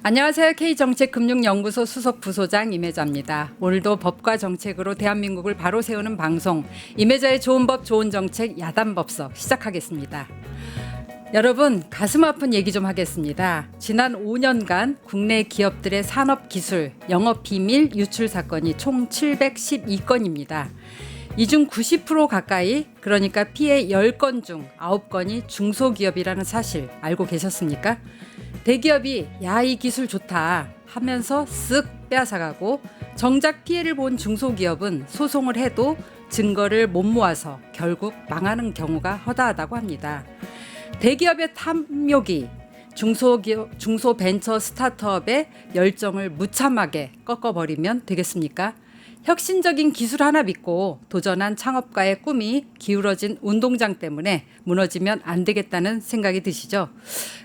안녕하세요. K정책금융연구소 수석부소장 임혜자입니다. 오늘도 법과 정책으로 대한민국을 바로 세우는 방송 임혜자의 좋은 법 좋은 정책 야단법석 시작하겠습니다. 여러분 가슴 아픈 얘기 좀 하겠습니다. 지난 5년간 국내 기업들의 산업기술, 영업비밀 유출 사건이 총 712건입니다. 이 중 90% 가까이, 그러니까 피해 10건 중 9건이 중소기업이라는 사실 알고 계셨습니까? 대기업이 야, 이 기술 좋다 하면서 쓱 빼앗아가고 정작 피해를 본 중소기업은 소송을 해도 증거를 못 모아서 결국 망하는 경우가 허다하다고 합니다. 대기업의 탐욕이 중소벤처 스타트업의 열정을 무참하게 꺾어버리면 되겠습니까? 혁신적인 기술 하나 믿고 도전한 창업가의 꿈이 기울어진 운동장 때문에 무너지면 안 되겠다는 생각이 드시죠?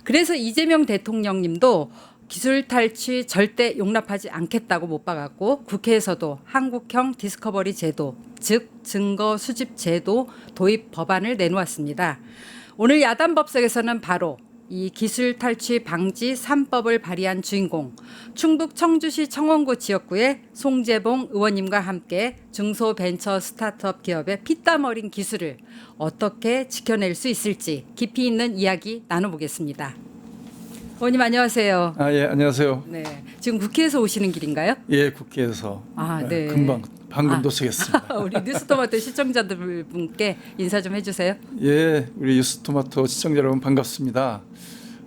그래서 이재명 대통령님도 기술 탈취 절대 용납하지 않겠다고 못 박았고 국회에서도 한국형 디스커버리 제도, 즉 증거 수집 제도 도입 법안을 내놓았습니다. 오늘 야단법석에서는 바로 이 기술 탈취 방지 3법을 발의한 주인공, 충북 청주시 청원구 지역구의 송재봉 의원님과 함께 중소벤처 스타트업 기업의 피땀 어린 기술을 어떻게 지켜낼 수 있을지 깊이 있는 이야기 나눠보겠습니다. 의원님 안녕하세요. 예, 안녕하세요. 네, 지금 국회에서 오시는 길인가요? 예, 국회에서 네. 금방 방금 도착했습니다. 우리 뉴스토마토 시청자들 분께 인사 좀 해주세요. 예, 우리 뉴스토마토 시청자 여러분 반갑습니다.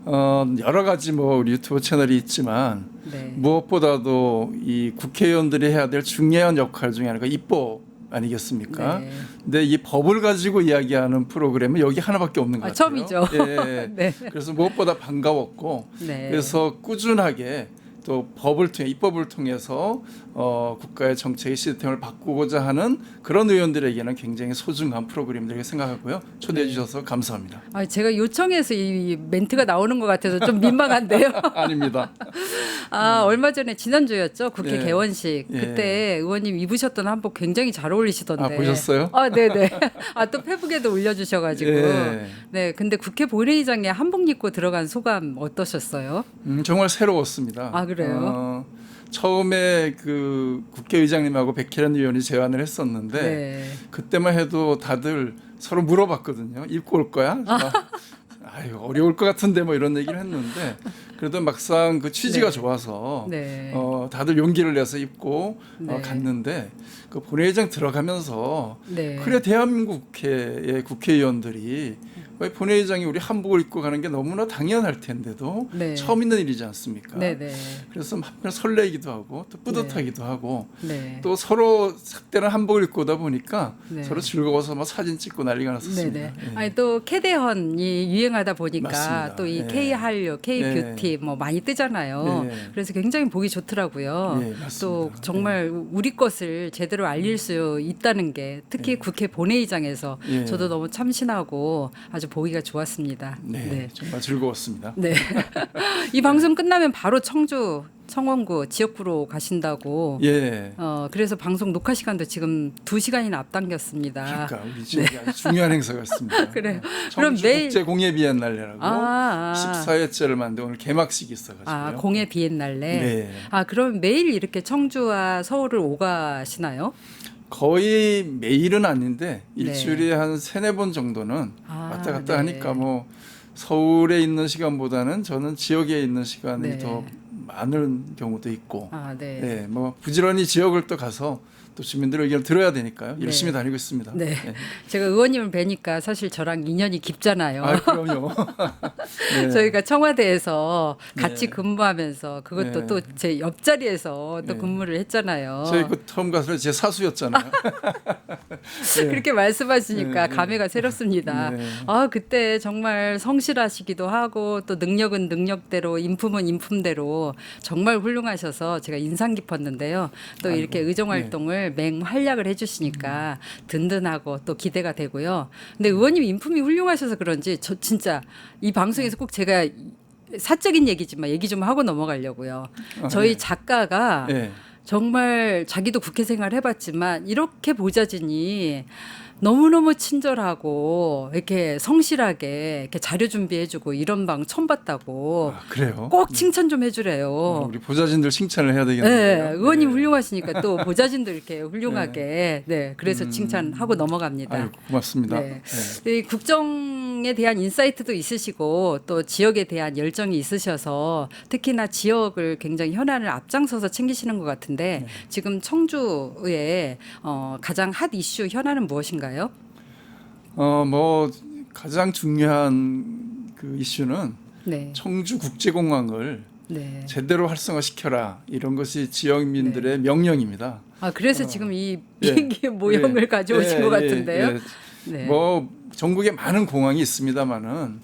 여러 가지 우리 유튜브 채널이 있지만 네. 무엇보다도 이 국회의원들이 해야 될 중요한 역할 중에 하나가 입법 아니겠습니까? 네. 근데 이 법을 가지고 이야기하는 프로그램은 여기 하나밖에 없는 것 같아요. 처음이죠. 예. 네. 그래서 무엇보다 반가웠고 네. 그래서 꾸준하게 또 법을 통해 입법을 통해서 국가의 정책의 시스템을 바꾸고자 하는 그런 의원들에게는 굉장히 소중한 프로그램이라고 생각하고요. 초대해 주셔서 감사합니다. 제가 요청해서 이 멘트가 나오는 것 같아서 좀 민망한데요. 아닙니다. 얼마 전에 지난주였죠. 국회 예. 개원식. 예. 그때 의원님 입으셨던 한복 굉장히 잘 어울리시던데. 보셨어요? 네네. 또 페북에도 올려주셔가지고. 예. 네. 근데 국회 본회의장에 한복 입고 들어간 소감 어떠셨어요? 정말 새로웠습니다. 그래요? 처음에 그 국회의장님하고 백혜련 의원이 제안을 했었는데 네. 그때만 해도 다들 서로 물어봤거든요. 입고 올 거야? 아유, 어려울 것 같은데 이런 얘기를 했는데 그래도 막상 그 취지가 네. 좋아서 네. 다들 용기를 내서 입고 네. 갔는데 그 본회의장 들어가면서 네. 그래 대한민국 국회의 국회의원들이 왜 본회의장에 우리 한복을 입고 가는 게 너무나 당연할 텐데도 네. 처음 있는 일이지 않습니까? 네네. 그래서 한편 설레기도 하고 또 뿌듯하기도 하고 네. 또 서로 색다른 한복을 입고 오다 보니까 네. 서로 즐거워서 사진 찍고 난리가 났었습니다. 네네. 예. 또 캐대헌이 유행하다 보니까 맞습니다. 또 이 예. K 한류, K 뷰티 많이 뜨잖아요. 예. 그래서 굉장히 보기 좋더라고요. 예, 맞습니다. 또 정말 우리 것을 제대로 알릴 수 있다는 게 특히 국회 본회의장에서 예. 저도 너무 참신하고 아주 보기가 좋았습니다. 네, 정말 즐거웠습니다. 네. 이 방송 끝나면 바로 청주 청원구 지역구로 가신다고. 예. 그래서 방송 녹화 시간도 지금 2시간이나 앞당겼습니다. 그러니까 우리 지역이 아주 중요한 행사가 있습니다. 그래요. 그럼 그럼 매일 국제 공예 비엔날레라고 아. 14회째를 만든 오늘 개막식이 있어가지고요. 공예 비엔날레. 네. 그럼 매일 이렇게 청주와 서울을 오가시나요? 거의 매일은 아닌데 네. 일주일에 한 3-4번 정도는 왔다 갔다 네. 하니까 서울에 있는 시간보다는 저는 지역에 있는 시간이 네. 더 많은 경우도 있고 네. 네, 부지런히 지역을 또 가서 또 주민들의 의견을 들어야 되니까요. 네. 열심히 다니고 있습니다. 네. 제가 의원님을 뵈니까 사실 저랑 인연이 깊잖아요. 그럼요. 네. 저희가 청와대에서 같이 네. 근무하면서 그것도 네. 또 제 옆자리에서 또 네. 근무를 했잖아요. 저희 그 처음 가서 제 사수였잖아요. 네. 그렇게 말씀하시니까 네. 감회가 새롭습니다. 네. 그때 정말 성실하시기도 하고 또 능력은 능력대로 인품은 인품대로 정말 훌륭하셔서 제가 인상 깊었는데요. 또 이렇게 의정 활동을 맹활약을 해주시니까 든든하고 또 기대가 되고요. 근데 의원님 인품이 훌륭하셔서 그런지 저 진짜 이 방송에서 꼭 제가 사적인 얘기지만 얘기 좀 하고 넘어가려고요. 저희 네. 작가가 네. 정말 자기도 국회 생활 해봤지만 이렇게 보좌진이 너무너무 친절하고 이렇게 성실하게 이렇게 자료 준비해주고 이런 방 처음 봤다고 그래요? 꼭 칭찬 좀 해주래요. 우리 보좌진들 칭찬을 해야 네, 되겠네요. 의원님 네. 훌륭하시니까 또 보좌진도 이렇게 훌륭하게 네, 그래서 칭찬하고 넘어갑니다. 아유, 고맙습니다. 네. 네. 이 국정에 대한 인사이트도 있으시고 또 지역에 대한 열정이 있으셔서 특히나 지역을 굉장히 현안을 앞장서서 챙기시는 것 같은데 지금 청주의 가장 핫 이슈 현안은 무엇인가요? 뭐 가장 중요한 그 이슈는 네, 청주 국제공항을 네. 제대로 활성화시켜라 이런 것이 지역민들의 명령입니다. 아 그래서 지금 이 예. 비행기 모형을 예. 가져오신 것 같은데요. 네. 뭐 전국에 많은 공항이 있습니다만은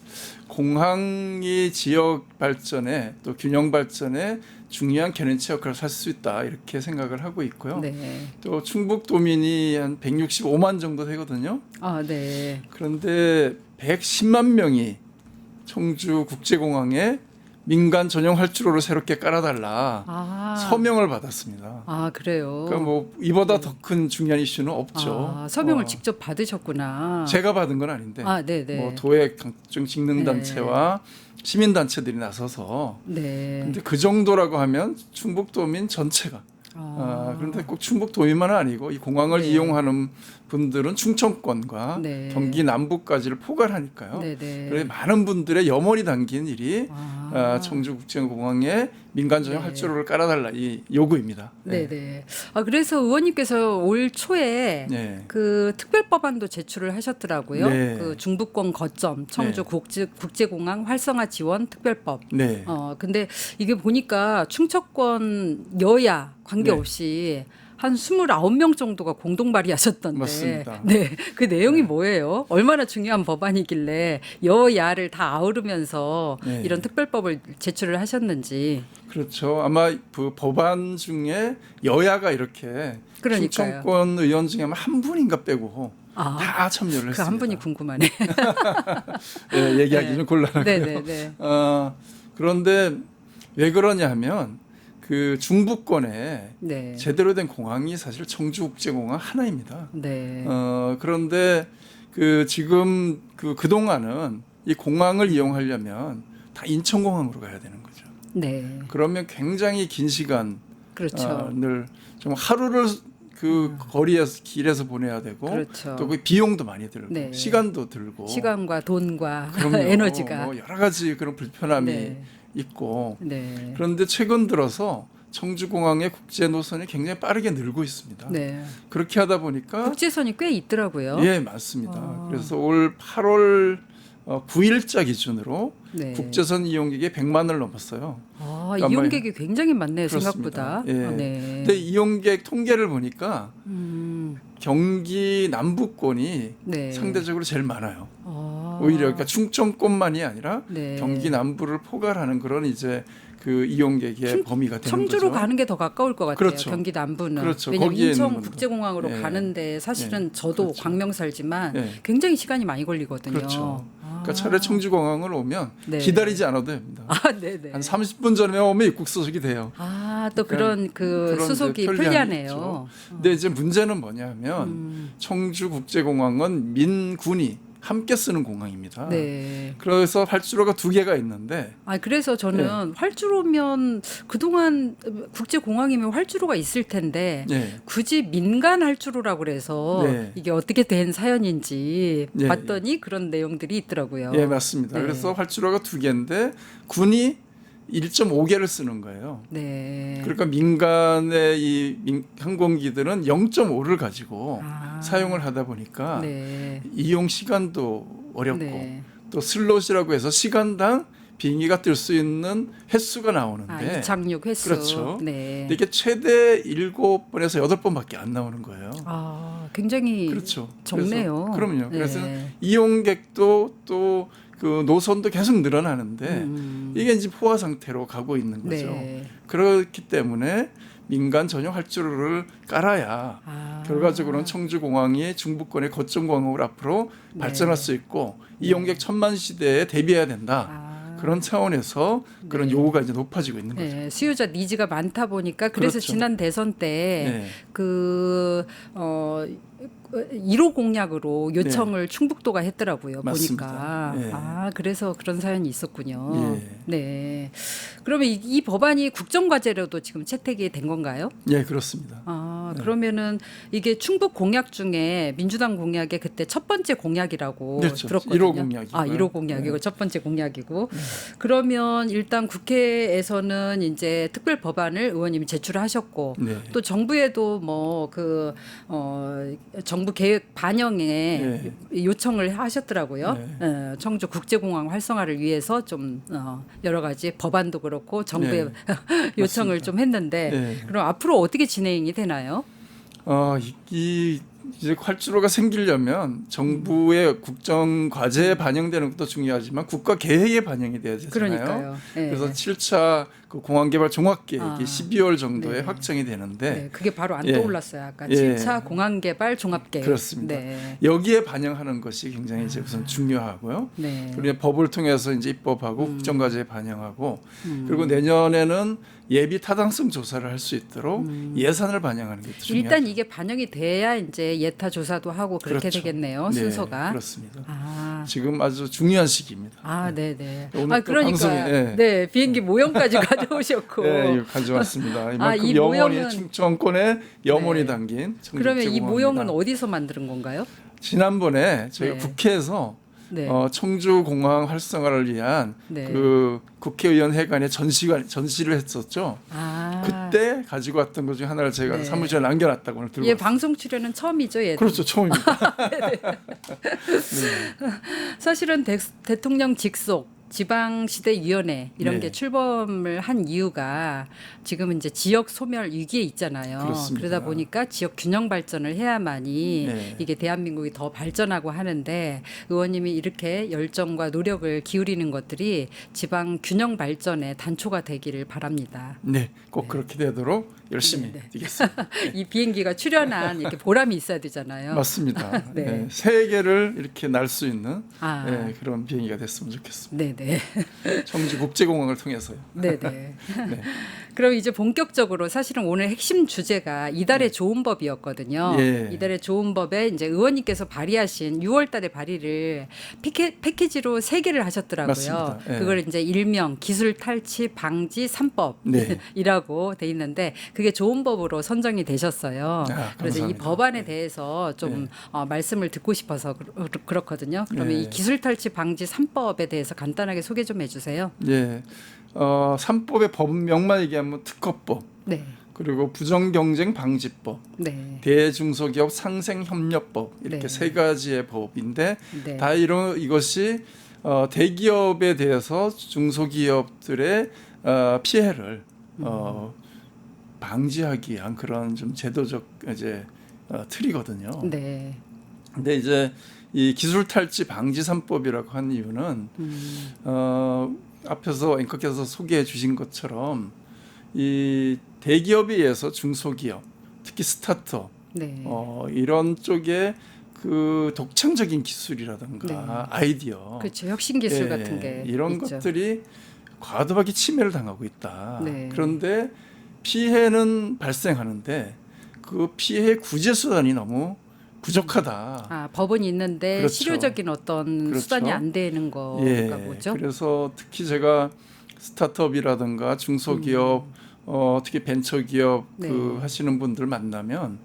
공항이 지역 발전에 또 균형 발전에 중요한 견인체 역할을 할 수 있다 이렇게 생각을 하고 있고요. 네. 또 충북도민이 한 165만 정도 되거든요. 아 네. 그런데 110만 명이 청주 국제공항에 민간 전용 활주로를 새롭게 깔아달라 아 서명을 받았습니다. 아 그래요. 그러니까 뭐 이보다 더 큰 중요한 이슈는 없죠. 아, 서명을 직접 받으셨구나. 제가 받은 건 아닌데 아 네네. 뭐 도에 각종 직능 단체와 시민 단체들이 나서서 네. 근데 그 정도라고 하면 충북도민 전체가 그런데 꼭 충북도민만은 아니고 이 공항을 네. 이용하는 분들은 충청권과 네. 경기 남부까지를 포괄하니까요. 네네. 그래서 많은 분들의 염원이 담긴 일이 아. 청주국제공항에 민간 전용 네. 활주로를 깔아달라 이 요구입니다. 네네. 아 그래서 의원님께서 올 초에 네. 그 특별법안도 제출을 하셨더라고요. 네. 그 중부권 거점 청주 네. 국제공항 활성화 지원 특별법. 네. 근데 이게 보니까 충청권 여야 관계없이 한 29명 정도가 공동 발의하셨던데. 맞습니다. 네. 그 내용이 뭐예요? 얼마나 중요한 법안이길래 여야를 다 아우르면서 네. 이런 특별법을 제출을 하셨는지. 그렇죠. 아마 그 법안 중에 여야가 이렇게 그러니까요. 충청권 의원 중에 아마 한 분인가 빼고 다 참여를 그 했습니다. 한 분이 궁금하네. 네, 얘기하기 좀 곤란하고요. 네네네. 그런데 왜 그러냐면 그 중부권에 네. 제대로 된 공항이 사실 청주국제공항 하나입니다. 네. 그런데 그 지금 그동안은 이 공항을 이용하려면 다 인천공항으로 가야 되는 거죠. 네. 그러면 굉장히 긴 시간 그렇죠. 늘 좀 하루를 그 거리에서 길에서 보내야 되고 그렇죠. 또 그 비용도 많이 들고 네. 시간도 들고 시간과 돈과 그럼요. 에너지가. 뭐 여러 가지 그런 불편함이 네. 있고 네. 그런데 최근 들어서 청주공항의 국제 노선이 굉장히 빠르게 늘고 있습니다. 네. 그렇게 하다 보니까 국제선이 꽤 있더라고요. 예 맞습니다. 그래서 올 8월 9일자 기준으로 네. 국제선 이용객이 100만을 넘었어요. 그러니까 이용객이 굉장히 많네요, 그렇습니다. 생각보다. 예. 네. 근데 이용객 통계를 보니까 경기 남부권이 네. 상대적으로 제일 많아요. 아. 오히려 그러니까 충청권만이 아니라 네. 경기 남부를 포괄하는 그런 이제 그 이용객의 범위가 되는 청주로 거죠. 가는 게 더 가까울 것 같아요. 그렇죠. 경기 남부는. 그렇죠. 왜냐하면 거기에 인천 있는 분들. 국제공항으로 예. 가는데 사실은 예. 저도 그렇죠. 광명 살지만 예. 굉장히 시간이 많이 걸리거든요. 그렇죠. 아. 그러니까 차라리 청주공항을 오면 네. 기다리지 않아도 됩니다. 아, 네네. 한 30분 전에 오면 입국 수속이 돼요. 또 그런 그런 수속이 이제 편리함이 편리하네요. 있죠. 근데 이제 문제는 뭐냐면 청주국제공항은 민군이 함께 쓰는 공항입니다. 네. 그래서 활주로가 2개가 있는데 그래서 저는 활주로면 그동안 국제공항이면 활주로가 있을 텐데 예. 굳이 민간 활주로라고 그래서 네. 이게 어떻게 된 사연인지 예, 봤더니 그런 내용들이 있더라고요. 예, 맞습니다. 네. 그래서 활주로가 2개인데 군이 1.5개를 쓰는 거예요. 네. 그러니까 민간의 이 항공기들은 0.5를 가지고 사용을 하다 보니까 네. 이용 시간도 어렵고 네. 또 슬롯이라고 해서 시간당 비행기가 뜰 수 있는 횟수가 나오는데 이착륙 횟수. 그렇죠. 네. 근데 이게 최대 7번에서 8번밖에 안 나오는 거예요. 굉장히 그렇죠. 적네요. 그럼요. 네. 그래서 이용객도 또 그 노선도 계속 늘어나는데 이게 이제 포화 상태로 가고 있는 거죠. 네. 그렇기 때문에 민간 전용 활주로를 깔아야 결과적으로는 청주공항이 중부권의 거점 공항으로 앞으로 발전할 수 있고 이용객 천만 시대에 대비해야 된다. 그런 차원에서 그런 네. 요구가 이제 높아지고 있는 거죠. 네, 수요자 니즈가 많다 보니까 그래서 그렇죠. 지난 대선 때 네. 그 1호 공약으로 요청을 충북도가 했더라고요. 맞습니다. 보니까 네. 그래서 그런 사연이 있었군요. 예. 네. 그러면 이 법안이 국정과제로도 지금 채택이 된 건가요? 예, 그렇습니다. 그러면은 이게 충북 공약 중에 민주당 공약의 그때 첫 번째 공약이라고 그렇죠. 들었거든요. 1호 공약이고요. 1호 공약이고 네. 첫 번째 공약이고. 그러면 일단 국회에서는 이제 특별 법안을 의원님이 제출하셨고 네. 또 정부에도 뭐 정부 계획 반영에 요청을 하셨더라고요. 네. 청주 국제공항 활성화를 위해서 좀 여러 가지 법안도 그렇고 정부에 네. 요청을 맞습니다. 좀 했는데 네. 그럼 앞으로 어떻게 진행이 되나요? 이제 활주로가 생기려면 정부의 국정 과제에 반영되는 것도 중요하지만 국가 계획에 반영이 돼야 되잖아요. 그러니까요. 네. 그래서 7차 그 공항개발 종합계획이 아. 12월 정도에 네. 확정이 되는데 네, 그게 바로 안 예. 떠올랐어요. 아까 예. 7차 공항개발 종합계획. 그렇습니다. 네. 여기에 반영하는 것이 굉장히 이제 우선 중요하고요. 네. 그리고 법을 통해서 이제 입법하고 국정과제에 반영하고 그리고 내년에는 예비 타당성 조사를 할 수 있도록 예산을 반영하는 게 중요하죠. 일단 이게 반영이 돼야 이제 예타 조사도 하고 그렇게 그렇죠. 되겠네요. 네, 순서가. 그렇습니다. 아. 지금 아주 중요한 시기입니다. 네네. 오늘 또 그러니까 방송에, 네 비행기 모형까지 가져오셨고. 네, 이거 가져왔습니다. 이만큼 이 염원이 모형은- 충청권의 염원이 네. 담긴 청주 그러면 이 국제공항입니다. 모형은 어디서 만든 건가요? 지난번에 저희가 네. 국회에서 네. 청주 공항 활성화를 위한 네. 그 국회의원 회관에 전시를 했었죠. 그때 가지고 왔던 것 중에 하나를 제가 네. 사무실에 남겨놨다고 오늘 들고 예, 왔습니다. 방송 출연은 처음이죠. 예. 그렇죠, 처음입니다. 사실은 대통령 직속 지방시대위원회 이런 네. 게 출범을 한 이유가 지금 이제 지역 소멸 위기에 있잖아요. 그렇습니다. 그러다 보니까 지역 균형 발전을 해야만이 네. 이게 대한민국이 더 발전하고 하는데 의원님이 이렇게 열정과 노력을 기울이는 것들이 지방 균형 발전의 단초가 되기를 바랍니다. 네, 꼭 그렇게 되도록 열심히 네. 뛰겠습니다. 이 비행기가 출연한 이렇게 보람이 있어야 되잖아요. 맞습니다. 네. 네. 세계를 이렇게 날 수 있는 아. 그런 비행기가 됐으면 좋겠습니다. 네네. 청주 국제공항을 통해서요. 네네. 네. 그럼 이제 본격적으로 사실은 오늘 핵심 주제가 이달의 좋은 법이었거든요. 예. 이달의 좋은 법에 이제 의원님께서 발의하신 6월달에 발의를 패키지로 3개를 하셨더라고요. 맞습니다. 예. 그걸 이제 일명 기술 탈취 방지 3법이라고 네. 돼 있는데 그게 좋은 법으로 선정이 되셨어요. 그래서 이 감사합니다. 법안에 대해서 좀 말씀을 듣고 싶어서 그렇거든요. 그러면 예. 이 기술 탈취 방지 3법에 대해서 간단하게 소개 좀 해주세요. 예. 3법의 법명만 얘기하면 특허법, 네. 그리고 부정경쟁 방지법, 네. 대중소기업 상생협력법 이렇게 네. 3가지의 법인데 네. 다 이것이 대기업에 대해서 중소기업들의 피해를 방지하기 위한 그런 좀 제도적 이제 틀이거든요. 네. 근데 이제 이 기술 탈취 방지 3법이라고 한 이유는 앞에서 앵커께서 소개해 주신 것처럼 이 대기업에 의해서 중소기업, 특히 스타트업 네. 이런 쪽에 그 독창적인 기술이라든가 네. 아이디어, 그렇죠. 혁신 기술 같은 게 이런 있죠. 것들이 과도하게 침해를 당하고 있다. 네. 그런데 피해는 발생하는데 그 피해 구제 수단이 너무 부족하다. 법은 있는데 그렇죠. 실효적인 어떤 그렇죠. 수단이 안 되는 거가 뭐죠? 그래서 특히 제가 스타트업이라든가 중소기업, 특히 벤처기업 네. 하시는 분들 만나면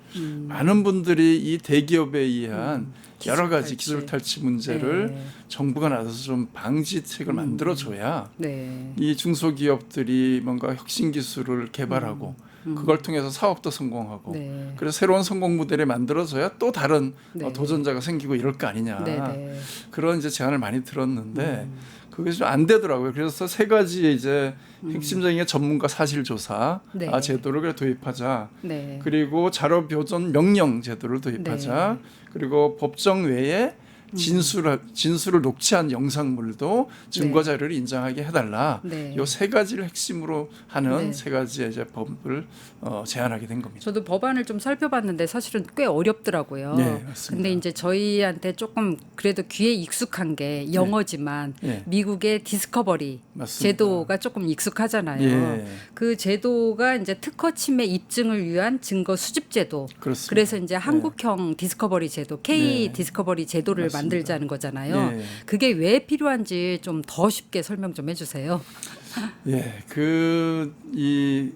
많은 분들이 이 대기업에 의한 여러 가지 기술 탈취 문제를 네. 정부가 나서서 좀 방지책을 만들어줘야 네. 이 중소기업들이 뭔가 혁신 기술을 개발하고 그걸 통해서 사업도 성공하고 네. 그래서 새로운 성공 모델이 만들어져야 또 다른 네. 도전자가 생기고 이럴 거 아니냐. 네. 네. 그런 이제 제안을 많이 들었는데 그게 좀 안 되더라고요. 그래서 3가지 이제 핵심적인 게 전문가 사실 조사 네. 제도를 도입하자. 네. 그리고 자료 보존 명령 제도를 도입하자. 그리고 법정 외에 진술을 녹취한 영상물도 증거 네. 자료를 인정하게 해달라. 네. 요 세 가지를 핵심으로 하는 네. 세 가지의 이제 법을 제안하게 된 겁니다. 저도 법안을 좀 살펴봤는데 사실은 꽤 어렵더라고요. 네, 맞습니다. 근데 이제 저희한테 조금 그래도 귀에 익숙한 게 영어지만 네. 미국의 디스커버리 맞습니다. 제도가 조금 익숙하잖아요. 예. 그 제도가 이제 특허 침해 입증을 위한 증거 수집 제도. 그렇습니다. 그래서 이제 한국형 디스커버리 제도, K 네. 디스커버리 제도를 맞습니다. 만들자는 거잖아요. 네. 그게 왜 필요한지 좀 더 쉽게 설명 좀 해주세요. 예, 이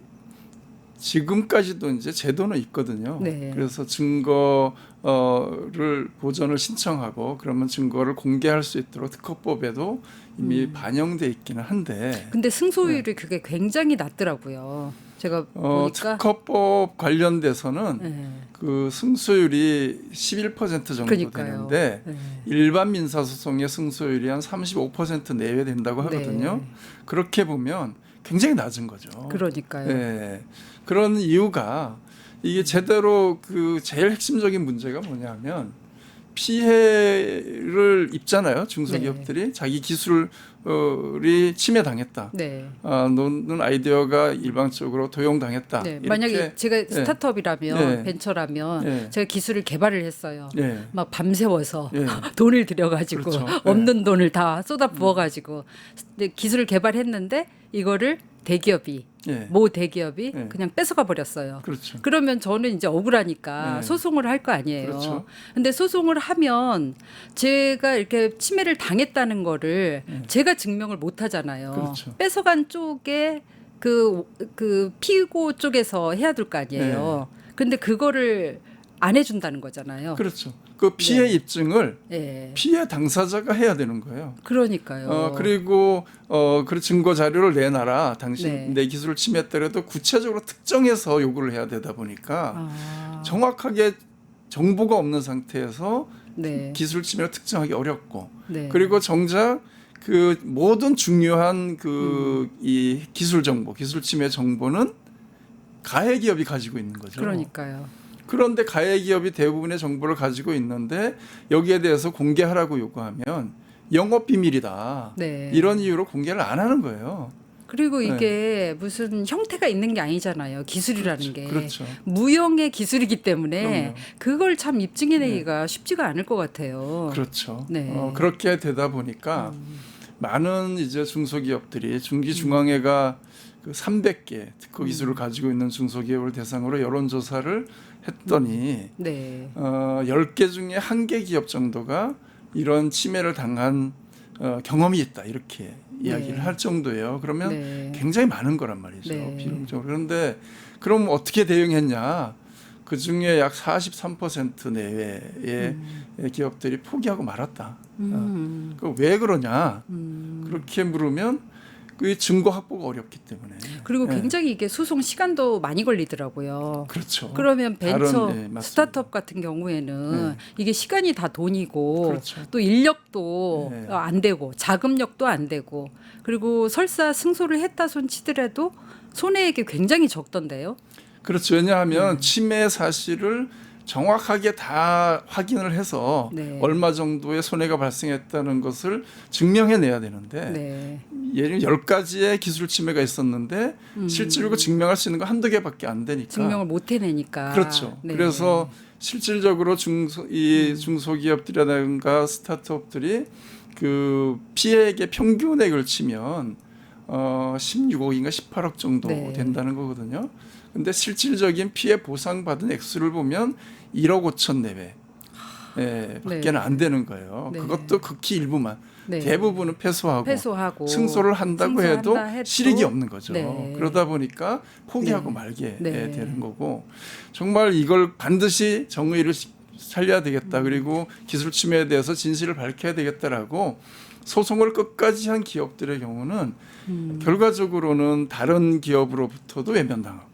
지금까지도 이제 제도는 있거든요. 네. 그래서 증거를 보전을 신청하고 그러면 증거를 공개할 수 있도록 특허법에도 이미 반영돼 있기는 한데 근데 승소율이 그게 굉장히 낮더라고요. 제가 보니까 특허법 관련돼서는 네. 그 승소율이 11% 정도 그러니까요. 되는데 네. 일반 민사소송의 승소율이 한 35% 내외 된다고 하거든요. 네. 그렇게 보면 굉장히 낮은 거죠. 그러니까요. 네. 그런 이유가 이게 제대로 그 제일 핵심적인 문제가 뭐냐면 피해를 입잖아요. 중소기업들이 자기 기술이 침해당했다. 네. 노는 아이디어가 일방적으로 도용당했다. 네. 이렇게, 만약에 제가 스타트업이라면 네. 벤처라면 네. 제가 기술을 개발을 했어요. 네. 막 밤새워서 네. 돈을 들여가지고 그렇죠. 네. 없는 돈을 다 쏟아 부어가지고 기술을 개발했는데 이거를 대기업이 네. 모 대기업이 네. 그냥 뺏어가 버렸어요. 그렇죠. 그러면 저는 이제 억울하니까 네. 소송을 할 거 아니에요. 그렇죠. 근데 소송을 하면 제가 이렇게 침해를 당했다는 거를 제가 증명을 못 하잖아요. 그렇죠. 뺏어간 쪽에 그 피고 쪽에서 해야 될 거 아니에요. 근데 그거를 안 해준다는 거잖아요. 그렇죠. 그 피해 네. 입증을 예. 피해 당사자가 해야 되는 거예요. 그러니까요. 그리고 그 증거 자료를 내놔라. 당신 네. 내 기술을 침해했더라도 구체적으로 특정해서 요구를 해야 되다 보니까 정확하게 정보가 없는 상태에서 네. 기술 침해를 특정하기 어렵고 네. 그리고 정작 그 모든 중요한 이 기술 정보, 기술 침해 정보는 가해 기업이 가지고 있는 거죠. 그러니까요. 그런데 가해 기업이 대부분의 정보를 가지고 있는데 여기에 대해서 공개하라고 요구하면 영업 비밀이다. 네. 이런 이유로 공개를 안 하는 거예요. 그리고 이게 무슨 형태가 있는 게 아니잖아요. 기술이라는 그렇죠. 게. 그렇죠. 무형의 기술이기 때문에 그럼요. 그걸 참 입증해내기가 쉽지가 않을 것 같아요. 그렇죠. 네. 그렇게 되다 보니까 많은 이제 중소기업들이 중기중앙회가 그 300개 특허 기술을 가지고 있는 중소기업을 대상으로 여론조사를 했더니 네. 10개 중에 1개 기업 정도가 이런 침해를 당한 경험이 있다 이렇게 이야기를 할 정도예요. 그러면 네. 굉장히 많은 거란 말이죠. 네. 비용적으로. 그런데 그럼 어떻게 대응했냐? 그 중에 약 43% 내외의 기업들이 포기하고 말았다. 왜 그러냐? 그렇게 물으면 그 증거 확보가 어렵기 때문에. 그리고 네. 굉장히 이게 소송 시간도 많이 걸리더라고요. 그렇죠. 그러면 벤처 맞습니다. 스타트업 같은 경우에는 이게 시간이 다 돈이고 그렇죠. 또 인력도 네. 안 되고 자금력도 안 되고 그리고 설사 승소를 했다 손 치더라도 손해액이 굉장히 적던데요. 그렇죠. 왜냐하면 침해 사실을 정확하게 다 확인을 해서 네. 얼마 정도의 손해가 발생했다는 것을 증명해내야 되는데 네. 예를 들면 10가지의 기술 침해가 있었는데 실제로 그 증명할 수 있는 거 한두 개밖에 안 되니까. 증명을 못 해내니까. 그렇죠. 네. 그래서 실질적으로 중소기업들이라든가 스타트업들이 그 피해액의 평균액을 치면 16억인가 18억 정도 네. 된다는 거거든요. 근데 실질적인 피해 보상받은 액수를 보면 1억 5천 내외 밖에는 네. 안 되는 거예요. 네. 그것도 극히 일부만. 네. 대부분은 패소하고 승소를 한다고 해도 승소한다 실익이 없는 거죠. 네. 그러다 보니까 포기하고 네. 말게 네. 되는 거고 정말 이걸 반드시 정의를 살려야 되겠다. 그리고 기술 침해에 대해서 진실을 밝혀야 되겠다라고 소송을 끝까지 한 기업들의 경우는 결과적으로는 다른 기업으로부터도 외면당하고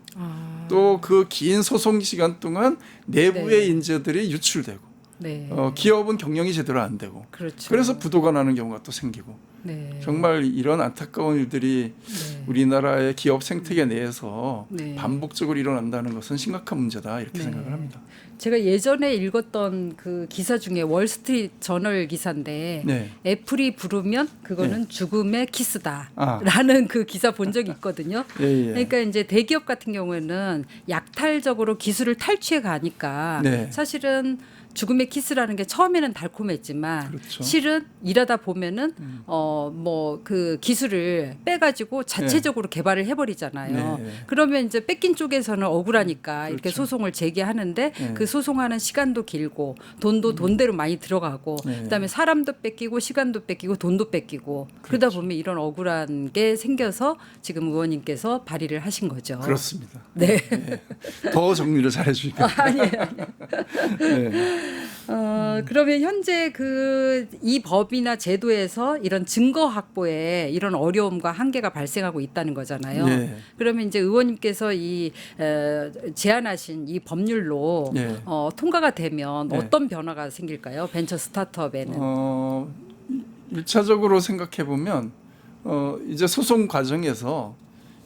또 그 긴 소송 시간 동안 내부의 네. 인재들이 유출되고 네. 기업은 경영이 제대로 안 되고 그렇죠. 그래서 부도가 나는 경우가 또 생기고 네. 정말 이런 안타까운 일들이 네. 우리나라의 기업 생태계 내에서 네. 반복적으로 일어난다는 것은 심각한 문제다 이렇게 네. 생각을 합니다. 제가 예전에 읽었던 그 기사 중에 월스트리트 저널 기사인데 네. 애플이 부르면 그거는 네. 죽음의 키스다라는 아. 그 기사 본 적이 있거든요. 예, 예. 그러니까 이제 대기업 같은 경우에는 약탈적으로 기술을 탈취해 가니까 네. 사실은 죽음의 키스라는 게 처음에는 달콤했지만 그렇죠. 실은 일하다 보면은 뭐 그 기술을 빼가지고 자체적으로 개발을 해버리잖아요. 네. 그러면 이제 뺏긴 쪽에서는 억울하니까 이렇게 그렇죠. 소송을 제기하는데 네. 그 소송하는 시간도 길고 돈도 돈대로 많이 들어가고 네. 그다음에 사람도 뺏기고 시간도 뺏기고 돈도 뺏기고 그러다 그렇죠. 보면 이런 억울한 게 생겨서 지금 의원님께서 발의를 하신 거죠. 그렇습니다. 네. 네. 더 정리를 잘해 주니까. 아니에요. 네. 그러면 현재 그 이 법이나 제도에서 이런 증거 확보에 이런 어려움과 한계가 발생하고 있다는 거잖아요. 네. 그러면 이제 의원님께서 이 제안하신 이 법률로 네. 통과가 되면 네. 어떤 변화가 생길까요? 벤처 스타트업에는. 1차적으로 생각해 보면 이제 소송 과정에서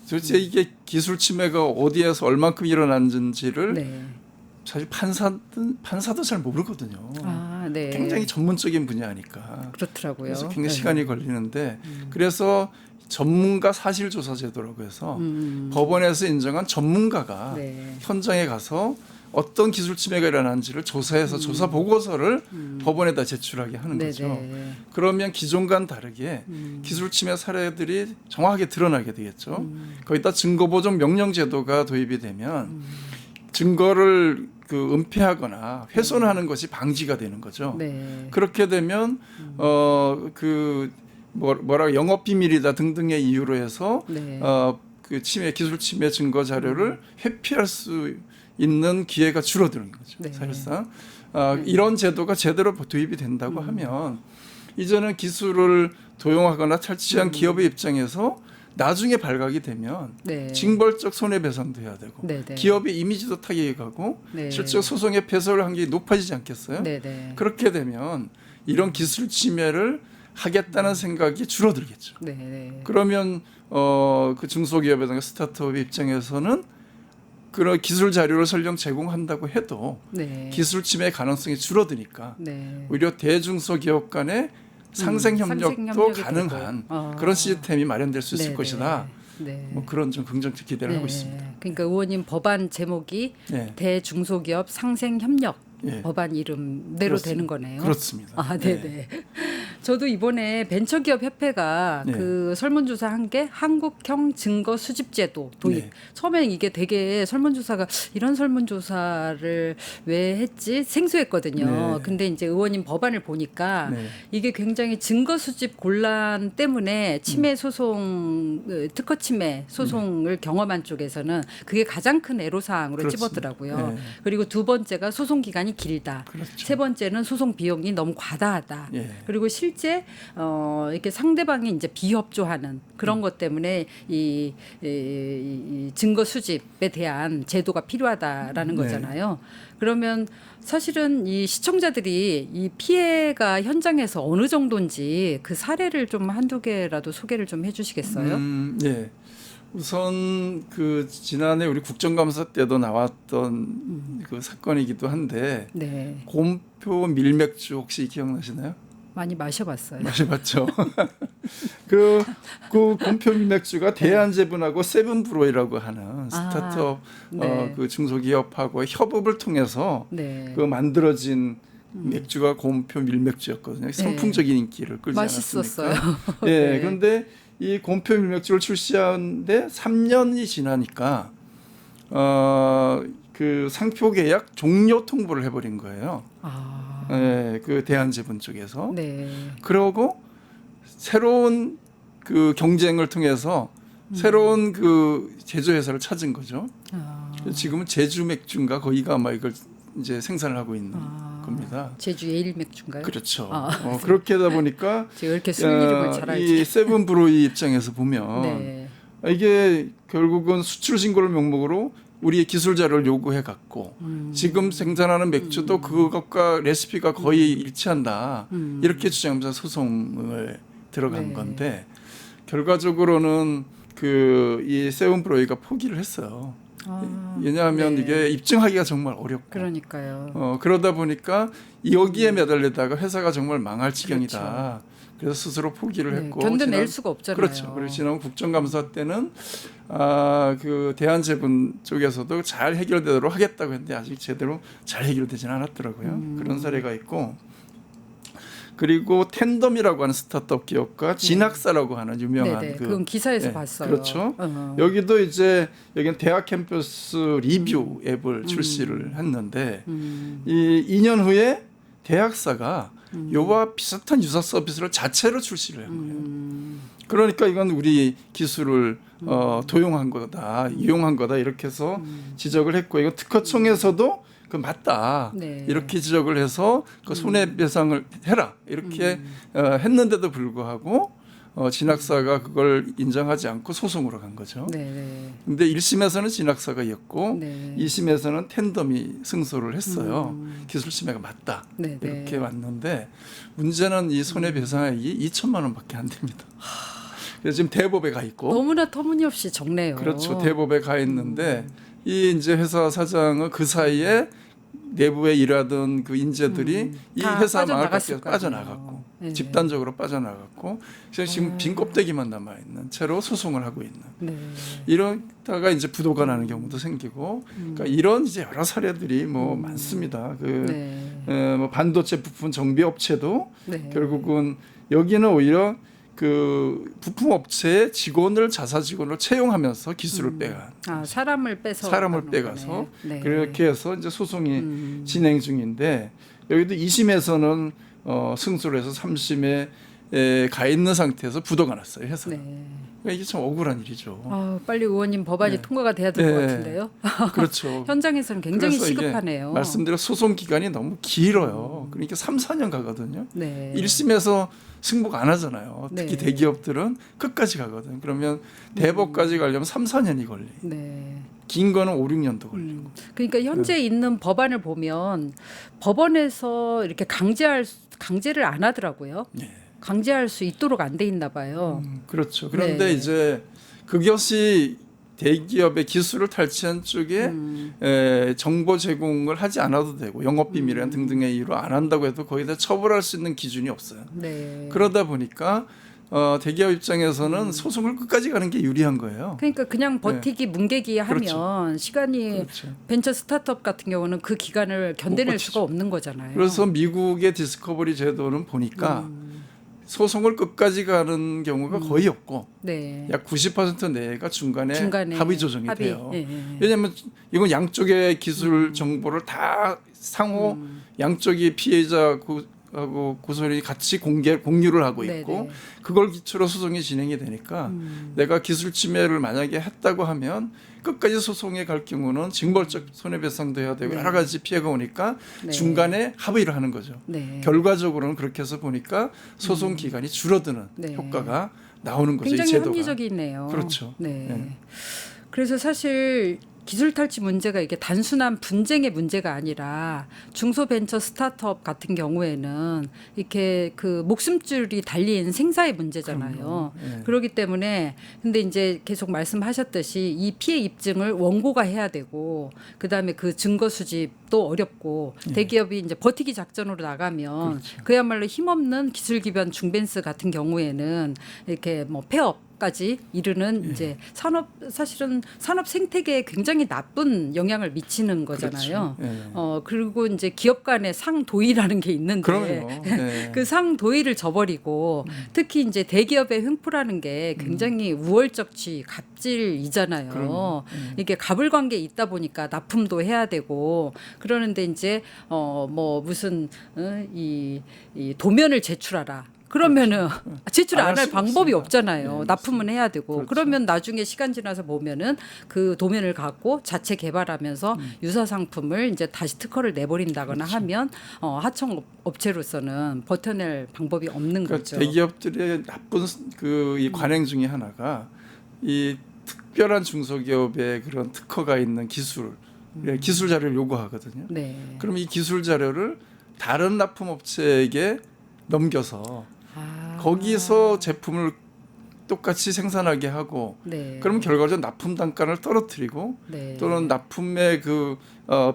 도대체 이게 기술 침해가 어디에서 얼만큼 일어났는지를 네. 사실 판사도 잘 모르거든요. 아, 네. 굉장히 전문적인 분야니까. 그렇더라고요. 그래서 굉장히 네. 시간이 걸리는데 그래서 전문가 사실조사 제도라고 해서 법원에서 인정한 전문가가 네. 현장에 가서 어떤 기술 침해가 일어났는지를 조사해서 조사 보고서를 법원에다 제출하게 하는 네, 거죠. 네. 그러면 기존과는 다르게 기술 침해 사례들이 정확하게 드러나게 되겠죠. 거기다 증거보존 명령 제도가 도입이 되면 증거를 그 은폐하거나 훼손하는 것이 방지가 되는 거죠. 네. 그렇게 되면 그 뭐라 영업 비밀이다 등등의 이유로 해서 네. 그 침해 기술 침해 증거 자료를 회피할 수 있는 기회가 줄어드는 거죠. 네. 사실상 이런 제도가 제대로 도입이 된다고 하면 이제는 기술을 도용하거나 탈취한 기업의 입장에서 나중에 발각이 되면 네. 징벌적 손해배상도 해야 되고 네, 네. 기업의 이미지도 타격이 가고 네. 실제 소송의 패소할 확률이 높아지지 않겠어요? 네, 네. 그렇게 되면 이런 기술 침해를 하겠다는 생각이 줄어들겠죠. 네, 네. 그러면 그 중소기업이나 스타트업의 입장에서는 그런 기술 자료를 설령 제공한다고 해도 네. 기술 침해 가능성이 줄어드니까 네. 오히려 대중소기업 간의 상생 협력도 상생협력이 가능한 되고. 그런 시스템이 마련될 수 있을 네, 것이다. 네. 뭐 그런 좀 긍정적 기대를 하고 있습니다. 그러니까 의원님 법안 제목이 네. 대중소기업 상생협력 예. 법안 이름대로 되는 거네요. 그렇습니다. 아, 네네. 저도 이번에 벤처기업 협회가 네. 그 설문조사 한 게 한국형 증거 수집제도 도입. 네. 처음에는 이게 되게 설문조사가 이런 설문조사를 왜 했지 생소했거든요. 네. 근데 이제 의원님 법안을 보니까 네. 이게 굉장히 증거 수집 곤란 때문에 침해 소송, 특허 침해 소송을 경험한 쪽에서는 그게 가장 큰 애로사항으로 그렇습니다. 찝었더라고요. 네. 그리고 두 번째가 소송 기간이 길다. 그렇죠. 세 번째는 소송 비용이 너무 과다하다. 예. 그리고 실제 이렇게 상대방이 이제 비협조하는 그런 것 때문에 이 증거 수집에 대한 제도가 필요하다라는 네. 거잖아요. 그러면 사실은 이 시청자들이 이 피해가 현장에서 어느 정도인지 그 사례를 좀 한두 개라도 소개를 좀 해주시겠어요? 네. 우선 그 지난해 우리 국정감사 때도 나왔던 그 사건이기도 한데 네, 곰표 밀맥주 혹시 기억나시나요? 많이 마셔봤어요. 마셔봤죠. 그 곰표 밀맥주가 대한제분하고 세븐브로이라고 하는 스타트업 네. 그 중소기업하고 협업을 통해서 네, 그 만들어진 맥주가 곰표 밀맥주였거든요. 선풍적인 인기를 끌지 맛있었어요. 않았습니까? 예. 네. 그런데 이 곰표 밀맥주를 출시하는데 3년이 지나니까 그 상표 계약 종료 통보를 해버린 거예요. 아, 예, 그 대한제분 쪽에서. 네, 그러고 새로운 그 경쟁을 통해서 새로운 그 제조회사를 찾은 거죠. 아, 지금은 제주 맥주인가 거기가 아마 이걸 이제 생산을 하고 있는 겁니다. 제주 예일 맥주인가요? 그렇죠. 아. 그렇게 하다 보니까 제가 이렇게 술 이름을 잘 알지. 이 세븐브로이 입장에서 보면 네, 이게 결국은 수출 신고를 명목으로 우리의 기술 자료를 요구해 갖고 지금 생산하는 맥주도 그것과 레시피가 거의 일치한다. 이렇게 주장하면서 소송을 들어간 네. 건데 결과적으로는 이 세븐브로이가 포기를 했어요. 왜냐하면 네. 이게 입증하기가 정말 어렵고 그러니까요. 그러다 보니까 여기에 매달리다가 회사가 정말 망할 지경이다. 그래서 스스로 포기를 네, 했고 견뎌낼 수가 없잖아요. 그렇죠. 그리고 지난 국정감사 때는 그 대한제분 쪽에서도 잘 해결되도록 하겠다고 했는데 아직 제대로 잘 해결되지는 않았더라고요. 그런 사례가 있고 그리고 텐덤이라고 하는 스타트업 기업과 진학사라고 하는 유명한 네네. 그건 기사에서 네, 봤어요. 그렇죠. 여기도 이제 여기는 대학 캠퍼스 리뷰 앱을 출시를 했는데 이 2년 후에 대학사가 요와 비슷한 유사 서비스를 자체로 출시를 한 거예요. 그러니까 이건 우리 기술을 도용한 거다, 이용한 거다 이렇게 해서 지적을 했고 이거 특허청에서도 그 맞다 네. 이렇게 지적을 해서 그 손해배상을 해라 이렇게 했는데도 불구하고 진학사가 그걸 인정하지 않고 소송으로 간 거죠. 네네. 근데 1심에서는 진학사가 이겼고 네. 2심에서는 텐덤이 승소를 했어요. 기술 침해가 맞다. 네네. 이렇게 왔는데 문제는 이 손해배상액이 2천만 원밖에 안 됩니다. 그래서 지금 대법에 가 있고 너무나 터무니없이 적네요. 그렇죠. 대법에 가 있는데 이 이제 회사 사장은 그 사이에 내부에 일하던 그 인재들이 이 다 회사 망할 것 빠져나갔을 같아서 거 빠져나갔고 네. 집단적으로 빠져나갔고 그래서 지금 빈 껍데기만 남아 있는 채로 소송을 하고 있는 네. 이러다가 이제 부도가 나는 경우도 생기고 그러니까 이런 이제 여러 사례들이 뭐 많습니다. 뭐 반도체 부품 정비 업체도 네. 결국은 여기는 오히려 그 부품 업체의 직원을 자사 직원을 채용하면서 기술을 빼간 사람을 빼가서 네. 그렇게 해서 이제 소송이 진행 중인데 여기도 2심에서는 승소를 해서 3심에 가 있는 상태에서 부도가 났어요. 회사가. 네. 그러니까 이게 참 억울한 일이죠. 빨리 의원님 법안이 네. 통과가 돼야 될 것 같은데요. 그렇죠. 현장에서는 굉장히 그래서 이게 시급하네요. 말씀대로 소송 기간이 너무 길어요. 그러니까 3, 4년 가거든요. 네. 1심에서 승복 안 하잖아요. 특히 네. 대기업들은 끝까지 가거든. 그러면 대법까지 가려면 3, 4년이 걸리. 네. 긴 거는 5, 6년도 걸리고. 그러니까 현재 있는 법안을 보면 법원에서 이렇게 강제를 안 하더라고요. 네. 강제할 수 있도록 안 돼 있나 봐요. 그렇죠. 그런데 네. 이제 그것이 대기업의 기술을 탈취한 쪽에 정보 제공을 하지 않아도 되고 영업 비밀이나 등등의 이유로 안 한다고 해도 거기다 처벌할 수 있는 기준이 없어요. 네. 그러다 보니까 대기업 입장에서는 소송을 끝까지 가는 게 유리한 거예요. 그러니까 그냥 버티기 뭉개기 하면 그렇죠. 시간이 그렇죠. 벤처 스타트업 같은 경우는 그 기간을 견뎌낼 버티죠. 수가 없는 거잖아요. 그래서 미국의 디스커버리 제도는 보니까 소송을 끝까지 가는 경우가 거의 없고 네. 약 90% 내외가 중간에 합의 조정이 돼요. 예. 왜냐하면 이건 양쪽의 기술 정보를 다 상호 양쪽이 피해자하고 고소인이 같이 공유를 하고 있고 네네. 그걸 기초로 소송이 진행이 되니까 내가 기술 침해를 만약에 했다고 하면 끝까지 소송에 갈 경우는 징벌적 손해배상도 해야 되고 여러 가지 피해가 오니까 네. 중간에 합의를 하는 거죠. 네. 결과적으로는 그렇게 해서 보니까 소송 기간이 줄어드는 네. 효과가 나오는 거죠. 굉장히 이 제도가. 합리적이네요. 그렇죠. 네. 네. 그래서 사실 기술 탈취 문제가 이게 단순한 분쟁의 문제가 아니라 중소벤처 스타트업 같은 경우에는 이렇게 그 목숨줄이 달린 생사의 문제잖아요. 네. 그렇기 때문에 근데 이제 계속 말씀하셨듯이 이 피해 입증을 원고가 해야 되고 그다음에 그 증거 수집도 어렵고 대기업이 이제 버티기 작전으로 나가면 그렇죠. 그야말로 힘없는 기술 기반 중벤스 같은 경우에는 이렇게 뭐 폐업 까지 이르는 이제 사실은 산업 생태계에 굉장히 나쁜 영향을 미치는 거잖아요. 그렇죠. 그리고 이제 기업 간의 상도의라는 게 있는데 그럼요. 네. 그 상도의를 저버리고 특히 이제 대기업의 횡포라는 게 굉장히 우월적지 갑질이잖아요. 그럼요. 이게 갑을 관계 있다 보니까 납품도 해야 되고 그러는데 이제 뭐 무슨 이 도면을 제출하라. 그러면은 제출 안 안 할 할 수가 방법이 없습니다. 없잖아요. 네, 납품은 해야 되고 그렇죠. 그러면 나중에 시간 지나서 보면은 그 도면을 갖고 자체 개발하면서 유사 상품을 이제 다시 특허를 내버린다거나 그렇죠. 하면 하청 업체로서는 버텨낼 방법이 없는 그러니까 거죠. 대기업들의 나쁜 이 관행 중에 하나가 이 특별한 중소기업의 그런 특허가 있는 기술 자료를 요구하거든요. 네. 그럼 이 기술 자료를 다른 납품업체에게 넘겨서 거기서 제품을 똑같이 생산하게 하고 네. 그러면 결과적으로 납품 단가를 떨어뜨리고 네. 또는 납품의 그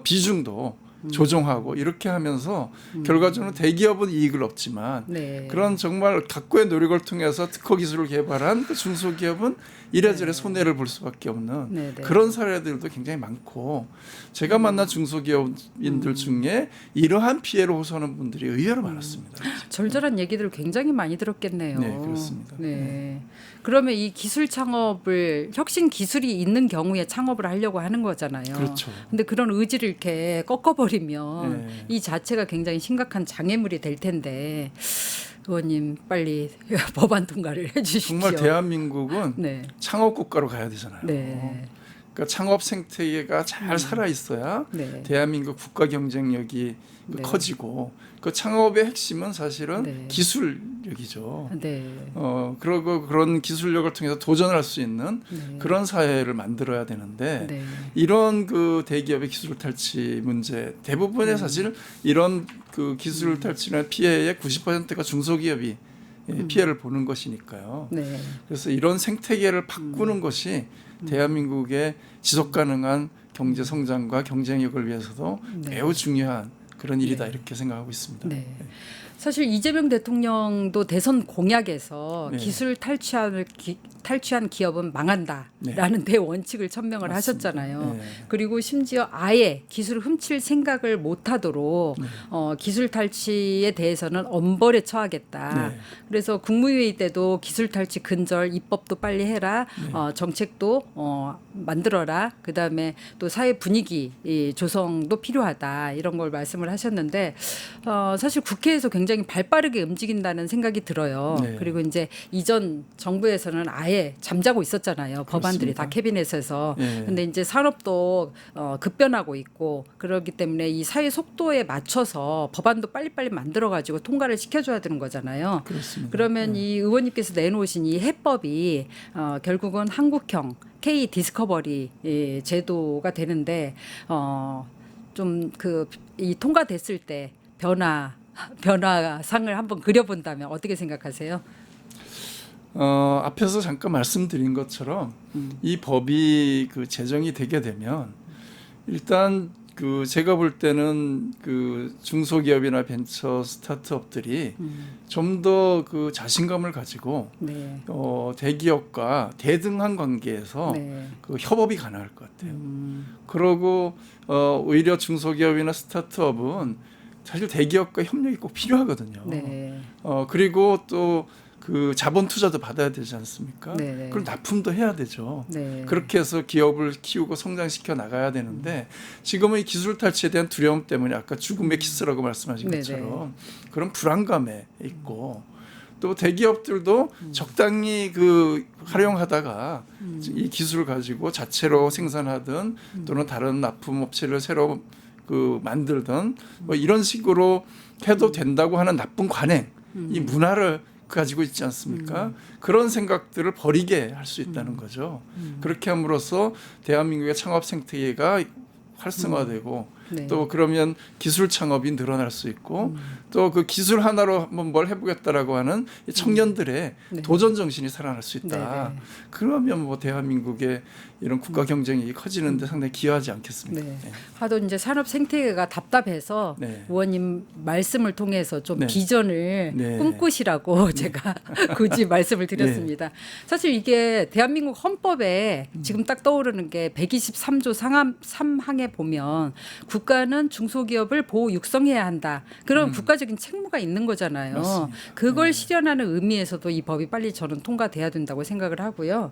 비중도 조정하고 이렇게 하면서 결과적으로 대기업은 이익을 얻지만 네. 그런 정말 각고의 노력을 통해서 특허 기술을 개발한 그 중소기업은 이래저래 손해를 볼 수밖에 없는 네, 네. 그런 사례들도 굉장히 많고 제가 만난 중소기업인들 중에 이러한 피해를 호소하는 분들이 의외로 많았습니다. 절절한 얘기들을 굉장히 많이 들었겠네요. 네, 그렇습니다. 네. 그러면 이 기술 창업을 혁신 기술이 있는 경우에 창업을 하려고 하는 거잖아요. 그렇죠. 근데 그런 의지를 이렇게 꺾어버리면 네. 이 자체가 굉장히 심각한 장애물이 될 텐데 의원님 빨리 법안 통과를 해주십시오. 정말 대한민국은 네. 창업 국가로 가야 되잖아요. 네. 그러니까 창업 생태계가 잘 살아 있어야 네. 대한민국 국가 경쟁력이 네. 커지고 그 창업의 핵심은 사실은 네. 기술력이죠. 네. 그러고 그런 기술력을 통해서 도전할 수 있는 네. 그런 사회를 만들어야 되는데 네. 이런 그 대기업의 기술 탈취 문제 대부분의 사실 이런 그 기술 탈취나 피해의 90%가 중소기업이 피해를 보는 것이니까요. 네. 그래서 이런 생태계를 바꾸는 것이 대한민국의 지속 가능한 경제 성장과 경쟁력을 위해서도 네. 매우 중요한 그런 일이다 이렇게 생각하고 있습니다. 네. 사실 이재명 대통령도 대선 공약에서 네. 기술 탈취한 기업은 망한다라는 대원칙을 천명을 맞습니다. 하셨잖아요. 네. 그리고 심지어 아예 기술을 훔칠 생각을 못하도록 기술 탈취에 대해서는 엄벌에 처하겠다. 네. 그래서 국무회의 때도 기술 탈취 근절 입법도 빨리 해라. 정책도 만들어라. 그다음에 또 사회 분위기 조성도 필요하다. 이런 걸 말씀을 하셨는데 사실 국회에서 굉장히 발빠르게 움직인다는 생각이 들어요. 네. 그리고 이제 이전 정부에서는 아예 잠자고 있었잖아요. 법안들이 다 그렇습니다. 캐비넷에서. 네. 근데 이제 산업도 급변하고 있고 그렇기 때문에 이 사회 속도에 맞춰서 법안도 빨리빨리 만들어 가지고 통과를 시켜줘야 되는 거잖아요. 그렇습니다. 그러면 이 의원님께서 내놓으신 이 해법이 결국은 한국형 K 디스커버리 제도가 되는데 좀 그 이 통과됐을 때 변화상을 한번 그려본다면 어떻게 생각하세요? 앞에서 잠깐 말씀드린 것처럼 이 법이 그 제정이 되게 되면 일단 그 제가 볼 때는 그 중소기업이나 벤처 스타트업들이 좀 더 그 자신감을 가지고 네. 대기업과 대등한 관계에서 네. 그 협업이 가능할 것 같아요. 그러고 오히려 중소기업이나 스타트업은 사실 대기업과 협력이 꼭 필요하거든요. 네. 그리고 또 그 자본 투자도 받아야 되지 않습니까? 네네. 그럼 납품도 해야 되죠. 네. 그렇게 해서 기업을 키우고 성장시켜 나가야 되는데 지금은 이 기술 탈취에 대한 두려움 때문에 아까 죽음의 키스라고 말씀하신 네네. 것처럼 그런 불안감에 있고 또 대기업들도 적당히 그 활용하다가 이 기술을 가지고 자체로 생산하든 또는 다른 납품 업체를 새로 그 만들든 뭐 이런 식으로 해도 된다고 하는 나쁜 관행 이 문화를 가지고 있지 않습니까? 그런 생각들을 버리게 할 수 있다는 거죠. 그렇게 함으로써 대한민국의 창업 생태계가 활성화되고 네. 또 그러면 기술 창업이 늘어날 수 있고 또 그 기술 하나로 한번 뭘 해보겠다라고 하는 이 청년들의 네. 도전 정신이 살아날 수 있다. 네, 네. 그러면 뭐 대한민국의 이런 국가 경쟁이 커지는데 상당히 기여하지 않겠습니까? 네. 네. 하도 이제 산업 생태계가 답답해서 네. 의원님 말씀을 통해서 좀 네. 비전을 네. 꿈꾸시라고 제가 굳이 말씀을 드렸습니다. 사실 이게 대한민국 헌법에 지금 딱 떠오르는 게 123조 3항에 보면 국가는 중소기업을 보호 육성해야 한다. 그런 국가적인 책무가 있는 거잖아요. 맞습니다. 그걸 실현하는 의미에서도 이 법이 빨리 저는 통과돼야 된다고 생각을 하고요.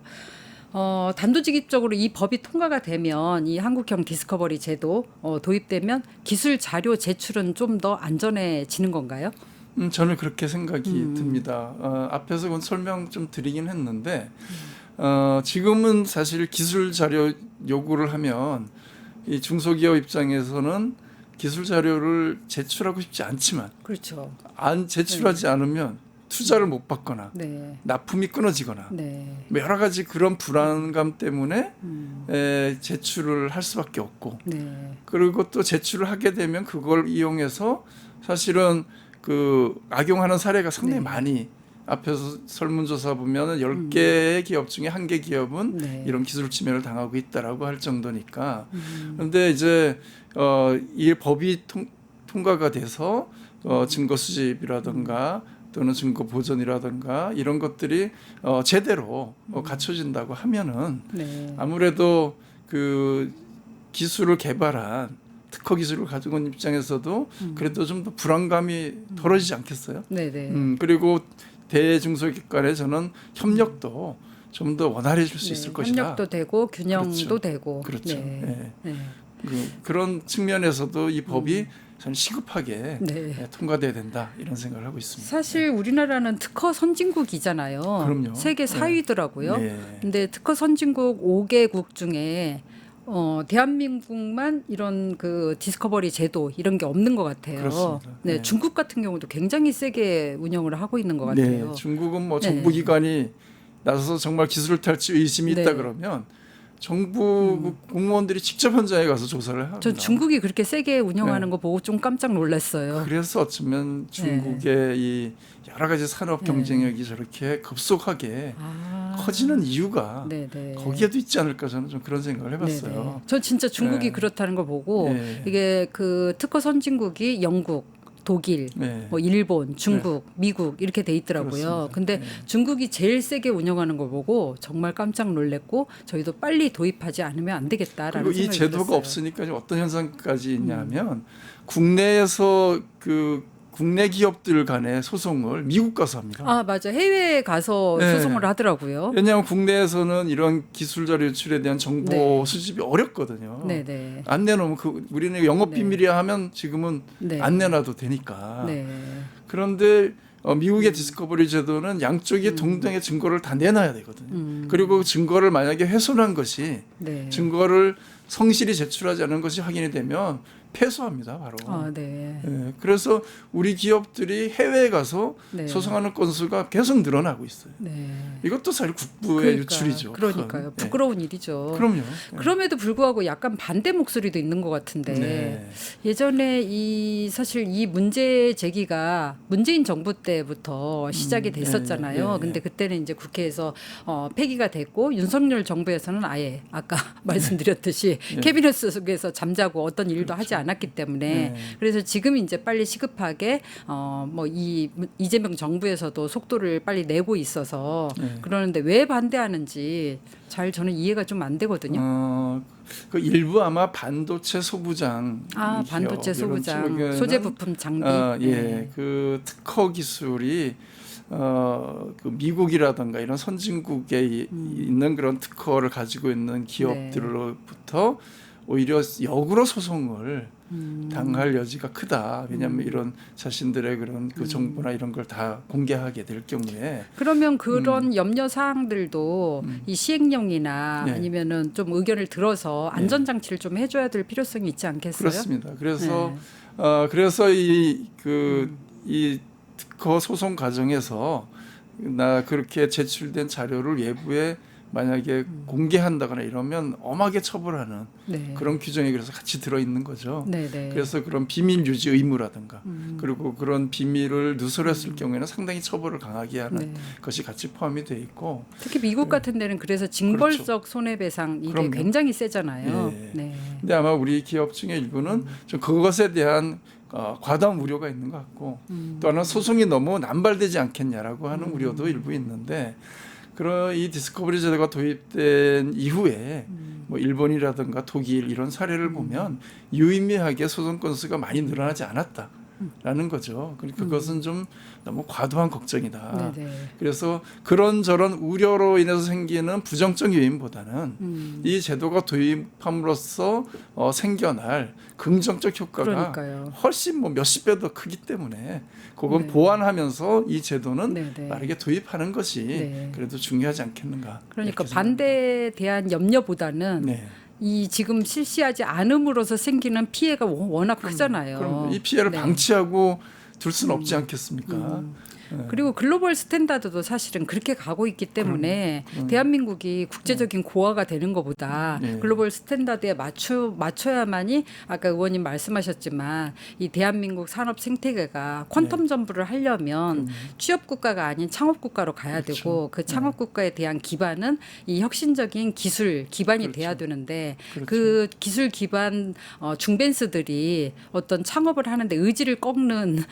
단도직입적으로 이 법이 통과가 되면 이 한국형 디스커버리 제도 도입되면 기술 자료 제출은 좀 더 안전해지는 건가요? 저는 그렇게 생각이 듭니다. 앞에서 그건 설명 좀 드리긴 했는데 지금은 사실 기술 자료 요구를 하면 이 중소기업 입장에서는 기술 자료를 제출하고 싶지 않지만 그렇죠. 안 제출하지 않으면 투자를 못 받거나 네. 납품이 끊어지거나 네. 뭐 여러 가지 그런 불안감 때문에 제출을 할 수밖에 없고 네. 그리고 또 제출을 하게 되면 그걸 이용해서 사실은 그 악용하는 사례가 상당히 네. 많이 앞에서 설문조사 보면은 10개의 기업 중에 1개 기업은 네. 이런 기술 침해를 당하고 있다라고 할 정도니까. 그런데 이제 이 법이 통과가 돼서 증거 수집이라든가 또는 증거 보존이라든가 이런 것들이 제대로 갖춰진다고 하면은 네. 아무래도 그 기술을 개발한 특허 기술을 가지고 있는 입장에서도 그래도 좀 더 불안감이 덜어지지 않겠어요? 네네. 그리고 대중소기업 간에 저는 협력도 좀 더 원활해질 수 있을 것이다. 협력도 되고 균형도 그렇죠. 되고. 그렇죠. 네. 예. 네. 그런 측면에서도 이 법이 저는 시급하게 네. 통과돼야 된다 이런 생각을 하고 있습니다. 사실 우리나라는 특허 선진국이잖아요. 그럼요. 세계 4위더라고요. 네. 근데 특허 선진국 5개국 중에 대한민국만 이런 그 디스커버리 제도 이런 게 없는 것 같아요. 그렇습니다. 네, 네. 중국 같은 경우도 굉장히 세게 운영을 하고 있는 것 같아요. 네, 중국은 뭐 네. 정부기관이 나서서 정말 기술을 탈지 의심이 있다 네. 그러면 정부 공무원들이 직접 현장에 가서 조사를 합니다. 전 중국이 그렇게 세게 운영하는 네. 거 보고 좀 깜짝 놀랐어요. 그래서 어쩌면 중국의 이 여러 가지 산업 경쟁력이 저렇게 급속하게 커지는 이유가 네네. 거기에도 있지 않을까 저는 좀 그런 생각을 해봤어요. 네네. 저 진짜 중국이 네. 그렇다는 걸 보고 네. 이게 그 특허 선진국이 영국, 독일, 네. 뭐 일본, 중국, 미국 이렇게 돼 있더라고요. 그렇습니다. 근데 네. 중국이 제일 세게 운영하는 걸 보고 정말 깜짝 놀랐고 저희도 빨리 도입하지 않으면 안 되겠다라는 그리고 이 생각이 제도가 들었어요. 없으니까 지금 어떤 현상까지 있냐면 국내에서 그 국내 기업들 간의 소송을 미국 가서 합니다. 아 맞아 해외에 가서 네. 소송을 하더라고요. 왜냐하면 국내에서는 이런 기술 자료 유출에 대한 정보 네. 수집이 어렵거든요. 네네. 안 내놓으면 우리는 영업 네. 비밀이야 하면 지금은 네. 안 내놔도 되니까. 네. 그런데 미국의 디스커버리 제도는 양쪽이 동등의 증거를 다 내놔야 되거든요. 그리고 증거를 만약에 훼손한 것이 네. 증거를 성실히 제출하지 않은 것이 확인이 되면 패소합니다, 바로. 아 네. 예, 그래서 우리 기업들이 해외에 가서 네. 소송하는 건수가 계속 늘어나고 있어요. 네. 이것도 사실 국부의 유출이죠. 그러니까요. 그건. 부끄러운 일이죠. 그럼요. 그럼에도 불구하고 약간 반대 목소리도 있는 것 같은데 네. 예전에 사실 이 문제 제기가 문재인 정부 때부터 시작이 됐었잖아요. 네. 근데 그때는 이제 국회에서 폐기가 됐고 윤석열 정부에서는 아예 아까 말씀드렸듯이 캐비넷 속에서 잠자고 어떤 일도 하지 않았기 때문에 네. 그래서 지금 이제 빨리 시급하게 뭐 이재명 정부에서도 속도를 빨리 내고 있어서 그러는데 왜 반대하는지 잘 저는 이해가 좀 안 되거든요. 그 일부 아마 반도체 소부장 기업, 반도체 이런 소부장, 쪽에는 소재 부품 장비. 예, 그 특허 기술이 그 미국이라든가 이런 선진국에 있는 그런 특허를 가지고 있는 기업들로부터 오히려 역으로 소송을 당할 여지가 크다. 왜냐하면 이런 자신들의 그런 그 정보나 이런 걸 다 공개하게 될 경우에 그러면 그런 염려 사항들도 이 시행령이나 네. 아니면은 좀 의견을 들어서 안전 장치를 좀 해줘야 될 필요성이 있지 않겠어요? 그렇습니다. 그래서 그래서 이 특허 소송 과정에서 나 그렇게 제출된 자료를 외부에 만약에 공개한다거나 이러면 엄하게 처벌하는 네. 그런 규정이 그래서 같이 들어 있는 거죠. 네네. 그래서 그런 비밀 유지 의무라든가 그리고 그런 비밀을 누설했을 경우에는 상당히 처벌을 강하게 하는 것이 같이 포함이 돼 있고 특히 미국 같은 데는 그래서 징벌적 손해배상 이게 그럼요. 굉장히 세잖아요. 예. 네. 근데 아마 우리 기업 중에 일부는 좀 그것에 대한 과다한 우려가 있는 것 같고 또 하나는 소송이 너무 남발되지 않겠냐라고 하는 우려도 일부 있는데 그런 이 디스커버리 제도가 도입된 이후에 뭐 일본이라든가 독일 이런 사례를 보면 유의미하게 소송 건수가 많이 늘어나지 않았다라는 거죠. 그러니까 그것은 좀 너무 과도한 걱정이다. 네네. 그래서 그런저런 우려로 인해서 생기는 부정적 요인보다는 이 제도가 도입함으로써 생겨날 긍정적 효과가 그러니까요. 훨씬 뭐 몇십 배 더 크기 때문에 그건 보완하면서 이 제도는 네네. 빠르게 도입하는 것이 네. 그래도 중요하지 않겠는가. 그러니까 이렇게 반대에 대한 염려보다는 네. 이 지금 실시하지 않음으로써 생기는 피해가 워낙 크잖아요. 그럼 이 피해를 네. 방치하고 둘 수는 없지 않겠습니까? 그리고 글로벌 스탠다드도 사실은 그렇게 가고 있기 때문에 대한민국이 국제적인 고아가 되는 것보다 네. 글로벌 스탠다드에 맞춰야만이 아까 의원님 말씀하셨지만 이 대한민국 산업 생태계가 퀀텀 점프를 하려면 취업 국가가 아닌 창업 국가로 가야 그렇죠. 되고 그 창업 국가에 대한 기반은 이 혁신적인 기술 기반이 그렇죠. 돼야 되는데 그렇죠. 그 기술 기반 중벤스들이 어떤 창업을 하는데 의지를 꺾는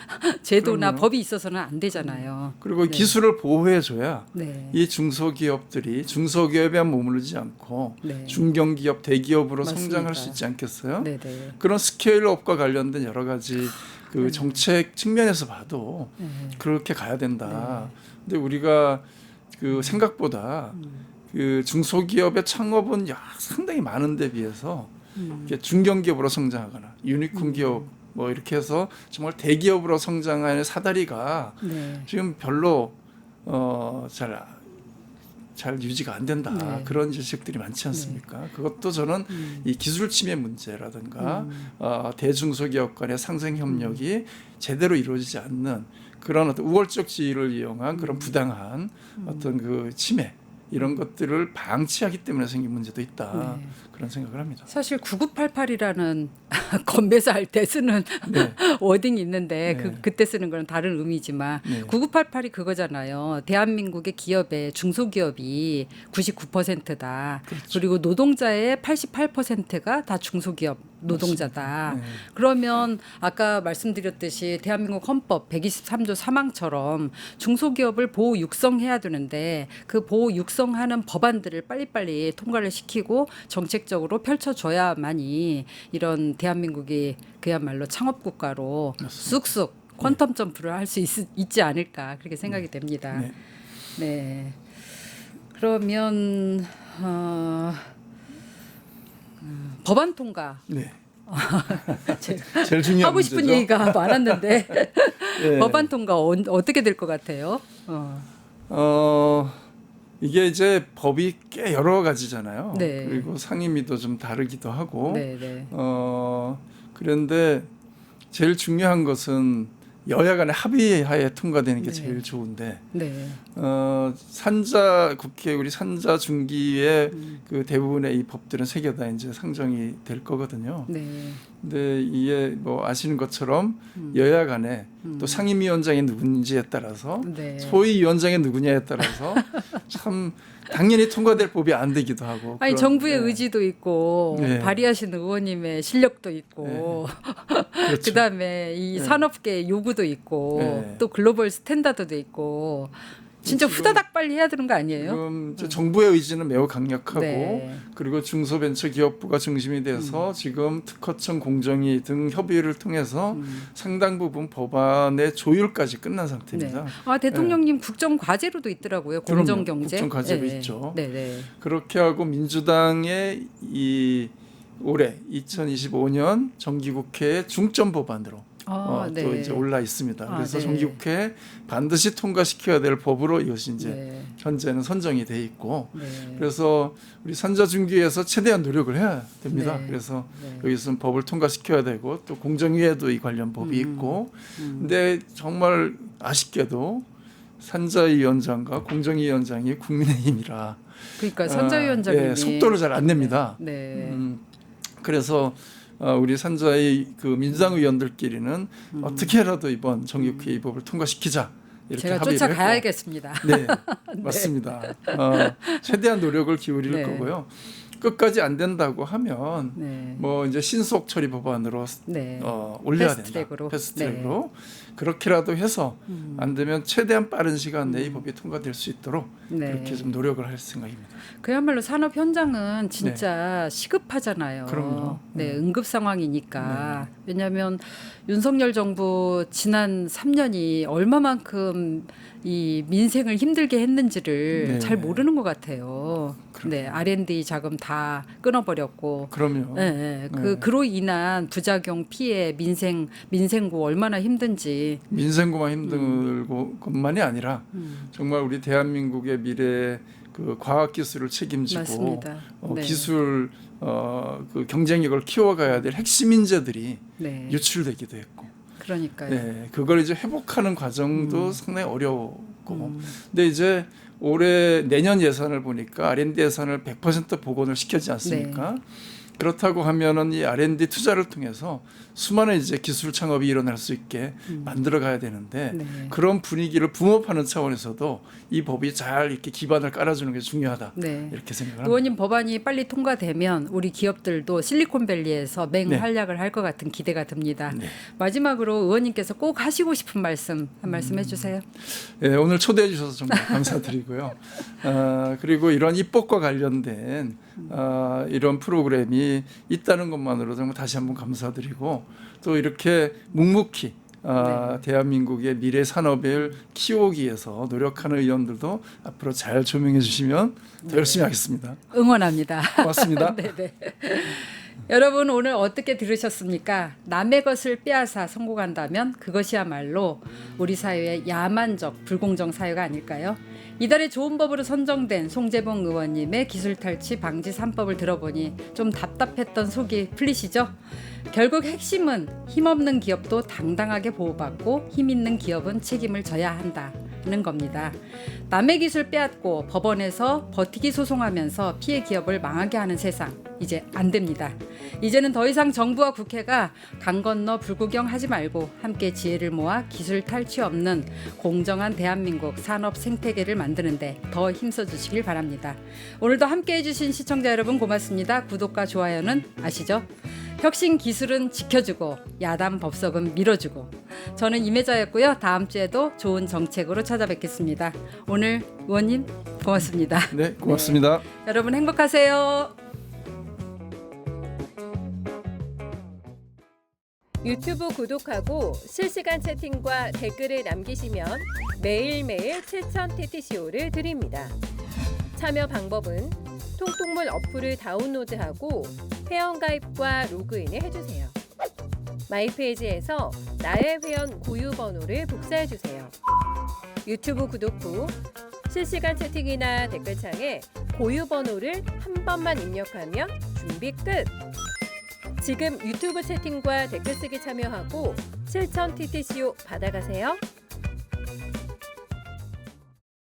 제도나 그럼요. 법이 있어서는 안 되잖아요. 그리고 네. 기술을 보호해줘야 네. 이 중소기업들이 중소기업에만 머무르지 않고 네. 중견기업, 대기업으로 맞습니다. 성장할 수 있지 않겠어요? 네네. 그런 스케일업과 관련된 여러 가지 그 정책 측면에서 봐도 그렇게 가야 된다. 근데 우리가 그 생각보다 그 중소기업의 창업은 상당히 많은 데 비해서 이렇게 중견기업으로 성장하거나 유니콘 기업 뭐 이렇게 해서 정말 대기업으로 성장하는 사다리가 네. 지금 별로 잘 유지가 안 된다. 네. 그런 지식들이 많지 않습니까? 그것도 저는 이 기술 침해 문제라든가 대중소기업 간의 상생 협력이 제대로 이루어지지 않는 그런 어떤 우월적 지위를 이용한 그런 부당한 어떤 그 침해 이런 것들을 방치하기 때문에 생긴 문제도 있다. 네. 그런 생각을 합니다. 사실 9988이라는 건배사 할 때 쓰는 네. 워딩이 있는데 네. 그때 쓰는 거는 다른 의미지만 네. 9988이 그거잖아요. 대한민국의 기업의 중소기업이 99%다. 그렇죠. 그리고 노동자의 88%가 다 중소기업 노동자다. 네. 그러면 아까 말씀드렸듯이 대한민국 헌법 123조 3항처럼 중소기업을 보호 육성해야 되는데 그 보호 육성하는 법안들을 빨리빨리 통과를 시키고 정책적으로 펼쳐줘야만이 이런 대한민국이 그야말로 창업국가로 쑥쑥 퀀텀 점프를 할 수 있지 않을까 그렇게 생각이 됩니다. 네. 네. 그러면 법안 통과 네. 제일 중요한 하고 싶은 문제죠. 얘기가 많았는데 네. 법안 통과 어떻게 될 것 같아요? 이게 이제 법이 꽤 여러 가지잖아요. 네. 그리고 상임위도 좀 다르기도 하고. 네, 네. 그런데 제일 중요한 것은 여야 간의 합의하에 통과되는 게 네. 제일 좋은데 네. 우리 산자 중기의 그 대부분의 이 법들은 세 개 다 이제 상정이 될 거거든요. 네. 근데 이게 뭐 아시는 것처럼 여야 간에 또 상임위원장이 누군지에 따라서 네. 소위원장이 누구냐에 따라서 참 당연히 통과될 법이 안 되기도 하고. 아니 그런, 정부의 네. 의지도 있고 네. 발의하시는 의원님의 실력도 있고 그렇죠. 그다음에 이 산업계 요구도 있고 네. 또 글로벌 스탠다드도 있고 진짜 지금- 후다닥 빨리 해야 되는 거 아니에요? 지금 이제 정부의 의지는 매우 강력하고 네. 그리고 중소벤처기업부가 중심이 돼서 지금 특허청 공정위 등 협의를 통해서 상당 부분 법안의 조율까지 끝난 상태입니다. 네. 아 대통령님 국정 과제로도 있더라고요. 그럼요. 공정 경제. 국정 과제로 있죠. 네, 네. 그렇게 하고 민주당의 이 올해 2025년 정기국회의 중점 법안으로 네. 또 이제 올라 있습니다. 그래서 네. 정기국회 반드시 통과시켜야 될 법으로 이것이 이제 네. 현재는 선정이 돼 있고 네. 그래서 우리 산자중기에서 최대한 노력을 해야 됩니다. 네. 그래서 네. 여기서는 법을 통과시켜야 되고 또 공정위에도 이 관련 법이 있고 근데 정말 아쉽게도 산자위원장과 공정위원장이 국민의힘이라 그러니까 선자위원장님이 예, 속도를 잘 안 냅니다. 네. 그래서 우리 산자의 그 민주당 의원들끼리는 어떻게라도 이번 정기국회 이 법을 통과시키자 이렇게 제가 합의를 했고. 쫓아가야겠습니다. 네, 맞습니다. 최대한 노력을 기울일 네. 거고요. 끝까지 안 된다고 하면 네. 뭐 이제 신속 처리 법안으로 네. 올려야 패스트트랙으로. 된다. 패스트트랙으로 그렇게라도 해서 안 되면 최대한 빠른 시간 내에 이 법이 통과될 수 있도록 네. 그렇게 좀 노력을 할 생각입니다. 그야말로 산업 현장은 진짜 시급하잖아요. 그럼요. 네, 응급 상황이니까. 왜냐하면 윤석열 정부 지난 3년이 얼마만큼 이 민생을 힘들게 했는지를 네. 잘 모르는 것 같아요. 네, R&D 자금 다 끊어버렸고. 그럼요. 네, 네. 그로 인한 부작용 피해 민생고 얼마나 힘든지. 민생고만 힘들고 것만이 아니라 정말 우리 대한민국의 미래 그 과학 기술을 책임지고 맞습니다. 네. 기술 그 경쟁력을 키워가야 될 핵심 인재들이 네. 유출되기도 했고 그러니까요. 네, 그걸 이제 회복하는 과정도 상당히 어려웠고, 근데 이제 올해 내년 예산을 보니까 R&D 예산을 100% 복원을 시켰지 않습니까? 그렇다고 하면은 이 R&D 투자를 통해서 수많은 이제 기술 창업이 일어날 수 있게 만들어 가야 되는데 네. 그런 분위기를 붕업하는 차원에서도 이 법이 잘 이렇게 기반을 깔아주는 게 중요하다. 네. 이렇게 생각합니다. 의원님 법안이 빨리 통과되면 우리 기업들도 실리콘밸리에서 맹활약을 할 것 같은 기대가 듭니다. 네. 마지막으로 의원님께서 꼭 하시고 싶은 말씀 한 말씀 해주세요. 네, 오늘 초대해 주셔서 정말 감사드리고요. 그리고 이런 입법과 관련된 이런 프로그램이 있다는 것만으로 정말 다시 한번 감사드리고 또 이렇게 묵묵히 대한민국의 미래 산업을 키우기 위해서 노력하는 의원들도 앞으로 잘 조명해 주시면 더 열심히 하겠습니다. 응원합니다. 고맙습니다. 네네. 여러분 오늘 어떻게 들으셨습니까? 남의 것을 빼앗아 성공한다면 그것이야말로 우리 사회의 야만적 불공정 사회가 아닐까요? 이달에 좋은 법으로 선정된 송재봉 의원님의 기술 탈취 방지 3법을 들어보니 좀 답답했던 속이 풀리시죠? 결국 핵심은 힘없는 기업도 당당하게 보호받고 힘 있는 기업은 책임을 져야 한다는 겁니다. 남의 기술 빼앗고 법원에서 버티기 소송하면서 피해 기업을 망하게 하는 세상 이제 안 됩니다. 이제는 더 이상 정부와 국회가 강 건너 불구경하지 말고 함께 지혜를 모아 기술 탈취 없는 공정한 대한민국 산업 생태계를 만드는데 더 힘써 주시길 바랍니다. 오늘도 함께해 주신 시청자 여러분 고맙습니다. 구독과 좋아요는 아시죠? 혁신 기술은 지켜주고 야단 법석은 밀어주고 저는 임혜자였고요. 다음 주에도 좋은 정책으로 찾아뵙겠습니다. 오늘 의원님 고맙습니다. 네, 고맙습니다. 네. 여러분 행복하세요. 유튜브 구독하고 실시간 채팅과 댓글을 남기시면 매일매일 7,000TTCO를 드립니다. 참여 방법은 통통물 어플을 다운로드하고 회원가입과 로그인을 해주세요. 마이페이지에서 나의 회원 고유 번호를 복사해주세요. 유튜브 구독 후 실시간 채팅이나 댓글창에 고유 번호를 한 번만 입력하면 준비 끝! 지금 유튜브 채팅과 댓글 쓰기 참여하고 7,000TTCO 받아가세요.